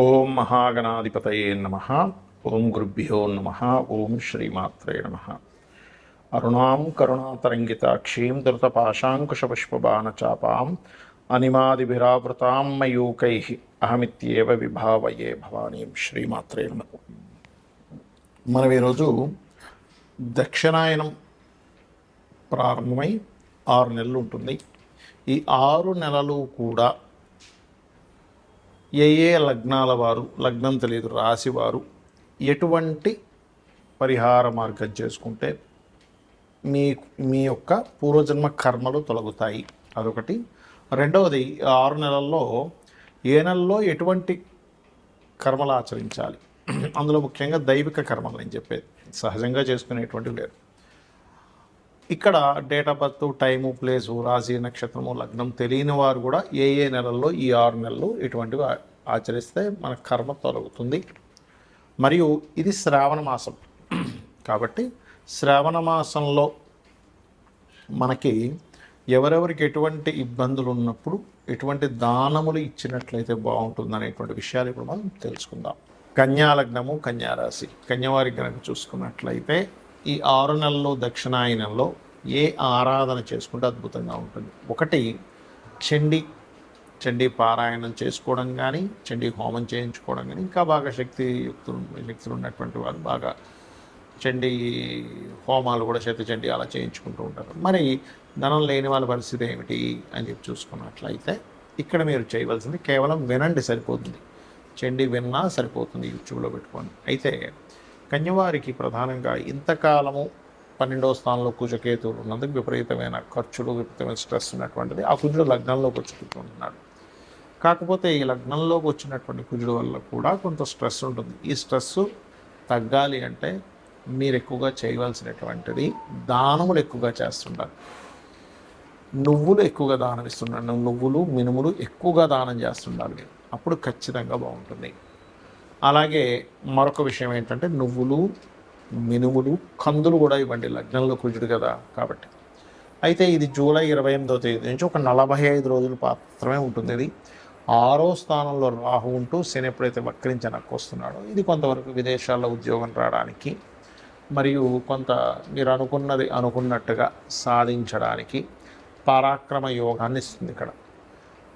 ఓం మహాగణాధిపతయే నమ. ఓం గురుభ్యో నమ. ఓం శ్రీమాత్రే నమ. అరుణాం కరుణాతరంగితాక్షీం ధృతపాశాంకుశపుష్పబాణచాపాం అనిమాదిభిరావృతాం మయూకై అహమిత్యేవ విభావయే భవానీం. శ్రీమాత్రే నమ. మనం ఈరోజు దక్షిణాయనం ప్రారంభమై 6 నెలలు ఉంటుంది. ఈ 6 నెలలు కూడా ఏ లగ్నాల వారు, లగ్నం తెలియదు రాశి వారు ఎటువంటి పరిహార మార్గం చేసుకుంటే మీ యొక్క పూర్వజన్మ కర్మలు తొలగుతాయి, అదొకటి. రెండవది, 6 నెలల్లో ఏ నెలలో ఎటువంటి కర్మలు ఆచరించాలి, అందులో ముఖ్యంగా దైవిక కర్మలు నేను చెప్పేది, సహజంగా చేసుకునేటువంటివి లేదు. ఇక్కడ date of birth, time, place, రాశి, నక్షత్రము, లగ్నం తెలియని వారు కూడా ఏ నెలల్లో ఈ 6 నెలలు ఇటువంటివి ఆచరిస్తే మన కర్మ తొలగుతుంది. మరియు ఇది శ్రావణ మాసం కాబట్టి శ్రావణ మాసంలో మనకి ఎవరెవరికి ఎటువంటి ఇబ్బందులు ఉన్నప్పుడు ఎటువంటి దానములు ఇచ్చినట్లయితే బాగుంటుంది అనేటువంటి విషయాలు ఇప్పుడు మనం తెలుసుకుందాం. కన్యా లగ్నము, కన్యారాశి, కన్యవారికి కనుక చూసుకున్నట్లయితే ఈ 6 నెలల్లో దక్షిణాయనంలో ఏ ఆరాధన చేసుకుంటే అద్భుతంగా ఉంటుంది. ఒకటి, చండీ పారాయణం చేసుకోవడం కానీ, చండీ హోమం చేయించుకోవడం కానీ, ఇంకా బాగా శక్తులు ఉన్నటువంటి వారు బాగా చండీ హోమాలు కూడా చండీ అలా చేయించుకుంటూ ఉంటారు. మరి ధనం లేని వాళ్ళ పరిస్థితి ఏమిటి అని చెప్పి చూసుకున్నట్లయితే ఇక్కడ మీరు చేయవలసింది కేవలం వినండి, సరిపోతుంది. చండీ విన్నా సరిపోతుంది, యూట్యూబ్లో పెట్టుకోండి. అయితే కన్యవారికి ప్రధానంగా ఇంతకాలము 12వ స్థానంలో కుజకేతువులు ఉన్నందుకు విపరీతమైన ఖర్చులు, విపరీతమైన స్ట్రెస్ ఉన్నటువంటిది. ఆ కుజుడు లగ్నంలోకి వచ్చుకుంటున్నాడు. కాకపోతే ఈ లగ్నంలోకి వచ్చినటువంటి కుజుడు వల్ల కూడా కొంత స్ట్రెస్ ఉంటుంది. ఈ స్ట్రెస్ తగ్గాలి అంటే మీరు ఎక్కువగా చేయవలసినటువంటిది దానములు ఎక్కువగా చేస్తుండాలి. నువ్వులు ఎక్కువగా దానం ఇస్తున్నాడు. నువ్వులు, మినుములు ఎక్కువగా దానం చేస్తుండాలి మీరు, అప్పుడు ఖచ్చితంగా బాగుంటుంది. అలాగే మరొక విషయం ఏంటంటే నువ్వులు, మినుములు, కందులు కూడా ఇవ్వండి, లగ్నంలో కుజుడు కదా కాబట్టి. అయితే ఇది జూలై 28వ తేదీ నుంచి ఒక 45 రోజులు మాత్రమే ఉంటుంది. ఇది 6వ స్థానంలో రాహు ఉంటూ శని ఎప్పుడైతే వక్రించి వస్తున్నాడో ఇది కొంతవరకు విదేశాల్లో ఉద్యోగం రావడానికి మరియు కొంత మీరు అనుకున్నట్టుగా సాధించడానికి పరాక్రమ యోగాన్ని ఇస్తుంది ఇక్కడ.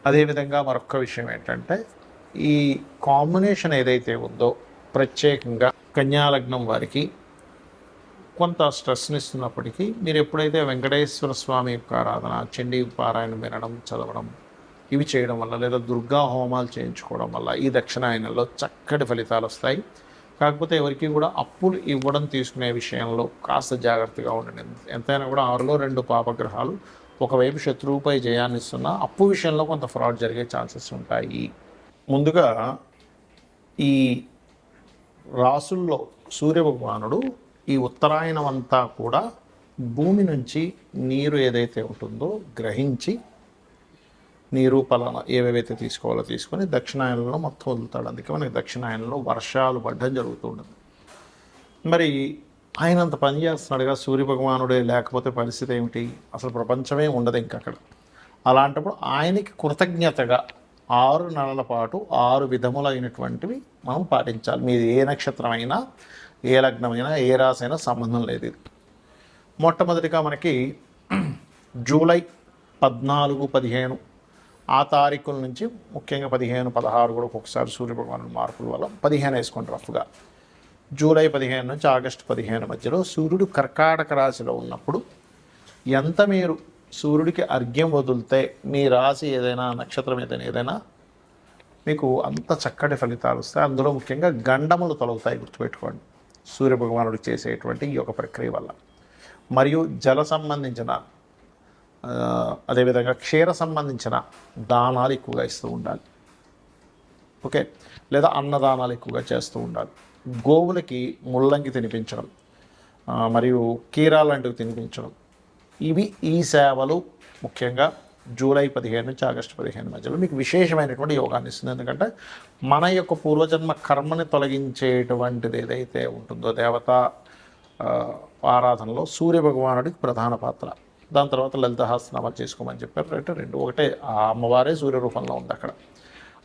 అదేవిధంగా మరొక విషయం ఏంటంటే ఈ కాంబినేషన్ ఏదైతే ఉందో ప్రత్యేకంగా కన్యాలగ్నం వారికి కొంత స్ట్రెస్ని ఇస్తున్నప్పటికీ మీరు ఎప్పుడైతే వెంకటేశ్వర స్వామి యొక్క ఆరాధన, చండీ పారాయణం వినడం, చదవడం ఇవి చేయడం వల్ల, లేదా దుర్గా హోమాలు చేయించుకోవడం వల్ల ఈ దక్షిణాయనంలో చక్కటి ఫలితాలు వస్తాయి. కాకపోతే ఎవరికి కూడా అప్పులు ఇవ్వడం తీసుకునే విషయంలో కాస్త జాగ్రత్తగా ఉండండి. ఎంతైనా కూడా 6లో 2 పాపగ్రహాలు ఒకవైపు శత్రువుపై జయాన్ని ఇస్తున్నా అప్పు విషయంలో కొంత ఫ్రాడ్ జరిగే ఛాన్సెస్ ఉంటాయి. ముందుగా ఈ రాసుల్లో సూర్యభగవానుడు ఈ ఉత్తరాయణం అంతా కూడా భూమి నుంచి నీరు ఏదైతే ఉంటుందో గ్రహించి నీరు పలానా ఏవేవైతే తీసుకోవాలో తీసుకొని దక్షిణాయనంలో మొత్తం వదులుతాడు. అందుకే మనకి దక్షిణాయనంలో వర్షాలు పడ్డం జరుగుతూ ఉంటుంది. మరి ఆయన అంత పని చేస్తున్నాడుగా, సూర్యభగవానుడే లేకపోతే పరిస్థితి ఏమిటి, అసలు ప్రపంచమే ఉండదు ఇంకా అక్కడ. అలాంటప్పుడు ఆయనకి కృతజ్ఞతగా 6 నెలల పాటు 6 విధములైనటువంటివి మనం పాటించాలి. మీది ఏ నక్షత్రమైనా, ఏ లగ్నమైనా, ఏ రాశి అయినా సంబంధం లేదు. ఇది మొట్టమొదటిగా మనకి జూలై 14, 15 ఆ తారీఖుల నుంచి ముఖ్యంగా 15, 16 కూడా ఒక్కొక్కసారి సూర్యభగవాను మార్పుల వల్ల 15 వేసుకోండి రఫ్గా. జూలై 15 నుంచి ఆగస్టు 15 మధ్యలో సూర్యుడు కర్కాటక రాశిలో ఉన్నప్పుడు ఎంత మీరు సూర్యుడికి అర్ఘ్యం వదిలితే మీ రాశి ఏదైనా, నక్షత్రం ఏదైనా మీకు అంత చక్కటి ఫలితాలు వస్తాయి. అందులో ముఖ్యంగా గండములు తొలగుతాయి, గుర్తుపెట్టుకోండి, సూర్యభగవానుడికి చేసేటువంటి ఈ యొక్క ప్రక్రియ వల్ల. మరియు జల సంబంధించిన అదేవిధంగా క్షీర సంబంధించిన దానాలు ఎక్కువగా ఇస్తూ ఉండాలి. ఓకే, లేదా అన్నదానాలు ఎక్కువగా చేస్తూ ఉండాలి. గోవులకి ముల్లంగి తినిపించడం మరియు కీరా లాంటివి తినిపించడం, ఇవి ఈ సేవలు ముఖ్యంగా జూలై 15 నుంచి ఆగస్టు 15 మధ్యలో మీకు విశేషమైనటువంటి యోగాన్ని ఇస్తుంది. ఎందుకంటే మన యొక్క పూర్వజన్మ కర్మని తొలగించేటువంటిది ఏదైతే ఉంటుందో దేవతా ఆరాధనలో సూర్యభగవానుడికి ప్రధాన పాత్ర. దాని తర్వాత లలిత సహస్రనామాలు చేసుకోమని చెప్పారు. ఒకటే ఆ అమ్మవారే సూర్య రూపంలో ఉంది అక్కడ.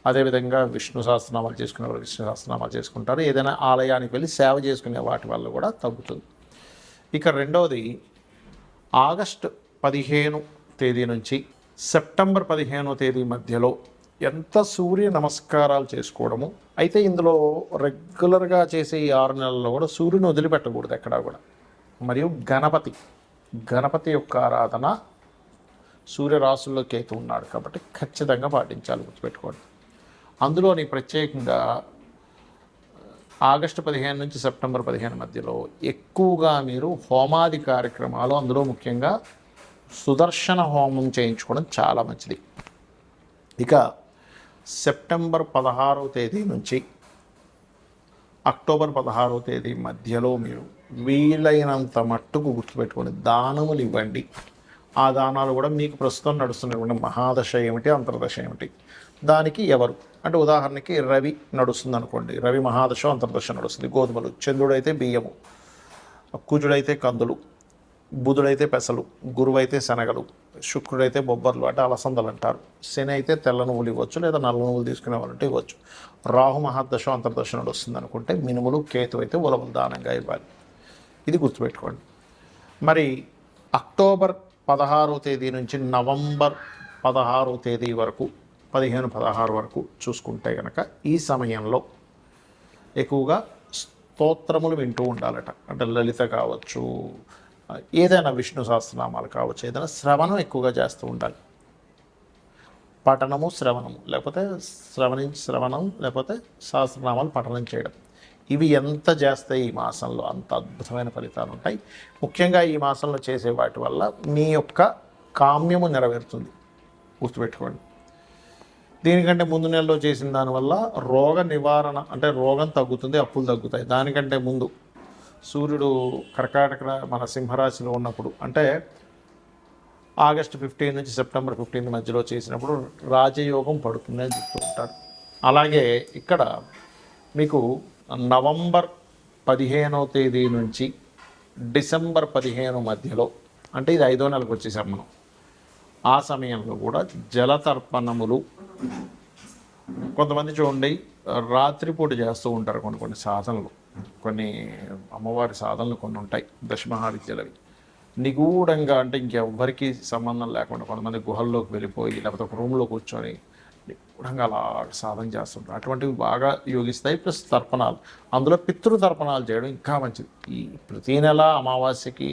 అదేవిధంగా విష్ణు సహస్రనామాలు చేసుకునే వాళ్ళు విష్ణు సహస్రనామాలు చేసుకుంటారు. ఏదైనా ఆలయానికి వెళ్ళి సేవ చేసుకునే వాటి వల్ల కూడా తగ్గుతుంది. ఇక రెండవది ఆగస్టు 15 తేదీ నుంచి సెప్టెంబర్ 15వ తేదీ మధ్యలో ఎంత సూర్య నమస్కారాలు చేసుకోవడము. అయితే ఇందులో రెగ్యులర్గా చేసే ఈ 6 నెలల్లో కూడా సూర్యుని వదిలిపెట్టకూడదు ఎక్కడా కూడా. మరియు గణపతి యొక్క ఆరాధన సూర్యరాశుల్లో కేతు ఉన్నాడు కాబట్టి ఖచ్చితంగా పాటించాలి, గుర్తుపెట్టుకోండి. అందులోని ప్రత్యేకంగా ఆగస్టు 15 నుంచి సెప్టెంబర్ 15 మధ్యలో ఎక్కువగా మీరు హోమాది కార్యక్రమాలు, అందులో ముఖ్యంగా సుదర్శన హోమం చేయించుకోవడం చాలా మంచిది. ఇక సెప్టెంబర్ 16వ తేదీ నుంచి అక్టోబర్ 16వ తేదీ మధ్యలో మీరు వీలైనంత మట్టుకు గుర్తుపెట్టుకొని దానములు ఇవ్వండి. ఆ దానాలు కూడా మీకు ప్రస్తుతం నడుస్తున్నటువంటి మహాదశ ఏమిటి, అంతర్దశ ఏమిటి, దానికి ఎవరు అంటే ఉదాహరణకి రవి నడుస్తుంది అనుకోండి, రవి మహాదశ అంతర్దశ నడుస్తుంది, గోధుమలు, చంద్రుడైతే బియ్యము, కుజుడైతే కందులు, బుధుడైతే పెసలు, గురువైతే శనగలు, శుక్రుడైతే బొబ్బర్లు అంటే అలసందలు అంటారు, శని అయితే తెల్ల నువ్వులు ఇవ్వచ్చు లేదా నల్ల నువ్వులు తీసుకునే వాళ్ళంటే ఇవ్వచ్చు. రాహు మహాదశ అంతర్దశ నడుస్తుంది అనుకుంటే మినుములు, కేతు అయితే ఉలవలు దానంగా ఇవ్వాలి. ఇది గుర్తుపెట్టుకోండి. మరి అక్టోబర్ 16వ తేదీ నుంచి నవంబర్ 16వ తేదీ వరకు 15-16 వరకు చూసుకుంటే కనుక ఈ సమయంలో ఎక్కువగా స్తోత్రములు వింటూ ఉండాలట. అంటే లలిత కావచ్చు, ఏదైనా విష్ణు సహస్రనామాలు కావచ్చు, ఏదైనా శ్రవణం ఎక్కువగా చేస్తూ ఉండాలి. పఠనము, శ్రవణము, లేకపోతే శ్రవణం లేకపోతే సహస్రనామాలు పఠనం చేయడం, ఇవి ఎంత చేస్తే ఈ మాసంలో అంత అద్భుతమైన ఫలితాలు ఉంటాయి. ముఖ్యంగా ఈ మాసంలో చేసే వాటి వల్ల మీ యొక్క కామ్యము నెరవేరుతుంది, గుర్తుపెట్టుకోండి. దీనికంటే ముందు నెలలో చేసిన దానివల్ల రోగ నివారణ అంటే రోగం తగ్గుతుంది, అప్పులు తగ్గుతాయి. దానికంటే ముందు సూర్యుడు కర్కాటక మన సింహరాశిలో ఉన్నప్పుడు అంటే ఆగస్టు 15 నుంచి సెప్టెంబర్ 15 మధ్యలో చేసినప్పుడు రాజయోగం పడుతుంది అని చెప్తూ ఉంటారు. అలాగే ఇక్కడ మీకు నవంబర్ 15వ తేదీ నుంచి డిసెంబర్ 15 మధ్యలో అంటే ఇది 5వ నెలకు వచ్చేసాం మనం. ఆ సమయంలో కూడా జలతర్పణములు కొంతమంది చూడండి రాత్రిపూట చేస్తూ ఉంటారు. కొన్ని సాధనలు, కొన్ని అమ్మవారి సాధనలు కొన్ని ఉంటాయి దశమహావిద్యలవి నిగూఢంగా, అంటే ఇంకెవ్వరికి సంబంధం లేకుండా కొంతమంది గుహల్లోకి వెళ్ళిపోయి లేకపోతే ఒక రూమ్లో కూర్చొని నిగూఢంగా అలా సాధన చేస్తుంటారు. అటువంటివి బాగా యోగిస్తాయి. ప్లస్ తర్పణాలు, అందులో పితృతర్పణాలు చేయడం ఇంకా మంచిది. ఈ ప్రతీ నెల అమావాస్యకి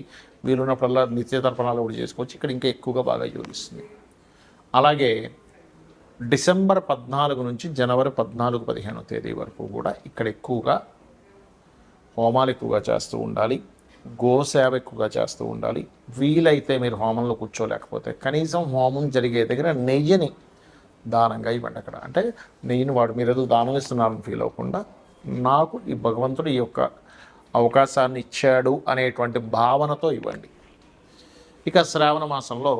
వీలున్నప్పుడల్లా నిత్య తర్పణాలు కూడా చేసుకోవచ్చు. ఇక్కడ ఇంకా ఎక్కువగా బాగా యోగిస్తుంది. అలాగే డిసెంబర్ 14 నుంచి జనవరి 14-15 తేదీ వరకు కూడా ఇక్కడ ఎక్కువగా హోమాలు ఎక్కువగా చేస్తూ ఉండాలి, గోసేవ ఎక్కువగా చేస్తూ ఉండాలి. వీలైతే మీరు హోమంలో కూర్చోలేకపోతే కనీసం హోమం జరిగే దగ్గర నెయ్యిని దానంగా ఇవ్వండి. అక్కడ అంటే నెయ్యిని మీరు ఏదో దానం ఇస్తున్నారని ఫీల్ అవ్వకుండా నాకు ఈ భగవంతుడు ఈ యొక్క అవకాశాన్ని ఇచ్చాడు అనేటువంటి భావనతో ఇవ్వండి. ఇక శ్రావణ మాసంలో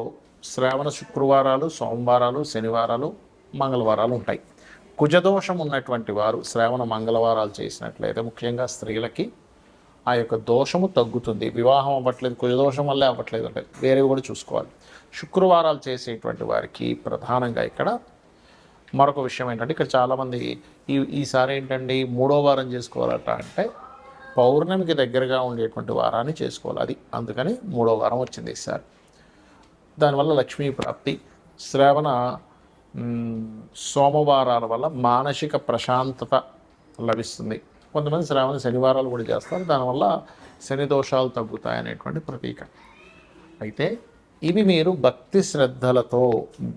శ్రావణ శుక్రవారాలు, సోమవారాలు, శనివారాలు, మంగళవారాలు ఉంటాయి. కుజదోషం ఉన్నటువంటి వారు శ్రావణ మంగళవారాలు చేసినట్లయితే ముఖ్యంగా స్త్రీలకి ఆ యొక్క దోషము తగ్గుతుంది. వివాహం అవ్వట్లేదు, కుజదోషం వల్లే అవ్వట్లేదు అంటే వేరేవి కూడా చూసుకోవాలి. శుక్రవారాలు చేసేటువంటి వారికి ప్రధానంగా ఇక్కడ మరొక విషయం ఏంటంటే ఇక్కడ చాలామంది ఈసారి ఏంటండి 3వ వారం చేసుకోవాలట అంటే పౌర్ణమికి దగ్గరగా ఉండేటువంటి వారాన్ని చేసుకోవాలి. అది అందుకని 3వ వారం వచ్చింది ఈసారి. దానివల్ల లక్ష్మీ ప్రాప్తి, శ్రావణ సోమవారాల వల్ల మానసిక ప్రశాంతత లభిస్తుంది. కొంతమంది శ్రావణ శనివారాలు కూడా చేస్తారు, దానివల్ల శని దోషాలు తగ్గుతాయనేటువంటి ప్రతీక. అయితే ఇవి మీరు భక్తి శ్రద్ధలతో,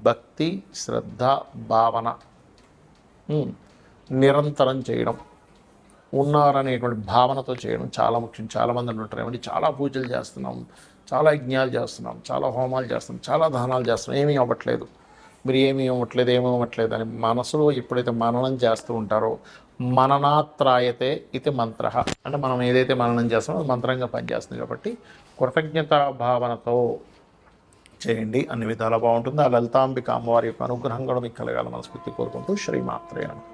భక్తి శ్రద్ధ భావన నిరంతరం చేయడం, ఉన్నారనేటువంటి భావనతో చేయడం చాలా ముఖ్యం. చాలామంది అంటుంటారు ఏమంటే చాలా పూజలు చేస్తున్నాం, చాలా యజ్ఞాలు చేస్తున్నాం, చాలా హోమాలు చేస్తున్నాం, చాలా దానాలు చేస్తున్నాం, ఏమీ అవ్వట్లేదు, మీరు ఏమీ ఇవ్వట్లేదు అని మనసులో ఎప్పుడైతే మననం చేస్తూ ఉంటారో మననాత్రాయతే ఇది మంత్ర అంటే మనం ఏదైతే మననం చేస్తామో అది మంత్రంగా పనిచేస్తుంది. కాబట్టి కృతజ్ఞతా భావనతో చేయండి, అన్ని విధాలా బాగుంటుంది. ఆ లలితాంబిక అమ్మవారి యొక్క అనుగ్రహం కూడా మీకు కలగాల మనస్ఫూర్తి కోరుకుంటూ శ్రీమాత్రే నమః.